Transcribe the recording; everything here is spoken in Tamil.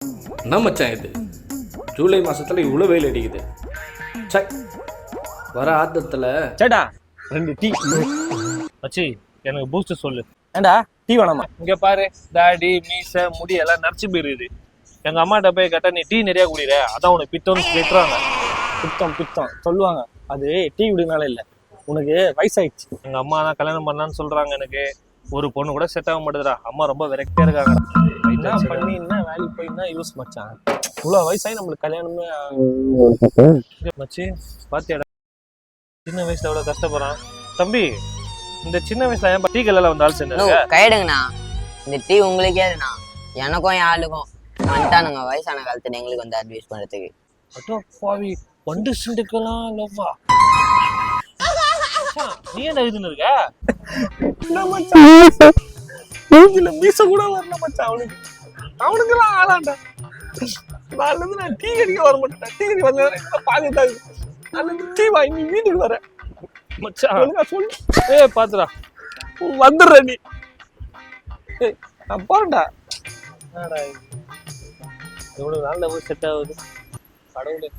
என்ன மச்சான் இது ஜூலை மாசத்துல இவ்வளவு வெயில் அடிக்குது. சை, வர ஆத்தத்துல சேட்டா 2 டீ மச்சி எனக்கு பூஸ்ட் சொல்லு. ஏண்டா டீ வேணாமா? இங்க பாரு, தாடி மீச முடி எல்லாம் நரைச்சு போயிருது. எங்க அம்மாட்ட போய் கேட்டா நீ டீ நிறைய குடிக்கிற, அதான் உனக்கு பித்தம்னு கேட்டுறாங்க. பித்தம் சொல்லுவாங்க. அது டீ குடினால இல்ல, உனக்கு வயசாயிடுச்சு. எங்க அம்மா தான் கல்யாணம் பண்ணலான்னு சொல்றாங்க. எனக்கு ஒரு பொண்ணு கூட செட் ஆக மாட்டேதுடா. அம்மா ரொம்ப விரக்தியா இருக்காங்க. என்ன பண்ணி என்ன வேலைக்கு போய் என்ன யூஸ் மச்சான்? இவ்வளவு வயசாகி நம்மளுக்கு கல்யாணமே மச்சி பாத்தியாடா, சின்ன வயசுல எவ்வளவு கஷ்டப்படுறான் தம்பி. இந்த சின்ன வயசுல ஏன் டீ கல்ல வந்து ஆள் செஞ்சாங்க? கைடுங்கண்ணா, இந்த டீ உங்களுக்கே அதுண்ணா, எனக்கும் என் ஆளுக்கும் வந்துட்டானுங்க வயசான காலத்துல எங்களுக்கு வந்து அட்வைஸ் பண்றதுக்கு. அட்டோ பாவி, வண்டு சிண்டுக்கலாம் லவ்வா. நீ என்ன எழுதுன்னு இருக்க? மூஞ்சில மீச கூட வரல மச்சான் அவனுக்கு. அவனுக்குலாம் ஆளாண்டா. நாலுல இருந்து நான் டீ கடிக்க வர மாட்டேன். டீ கடிக்க வந்தா பாதி தான். நாலுல இருந்து டீ வாங்கி வீட்டுக்கு வரேன் மச்சான். சொல்லு பாத்துடா வந்துடுற நீ. நான் போறேன்டா. எவ்வளவு நாள் செட் ஆகுது கடவுளே.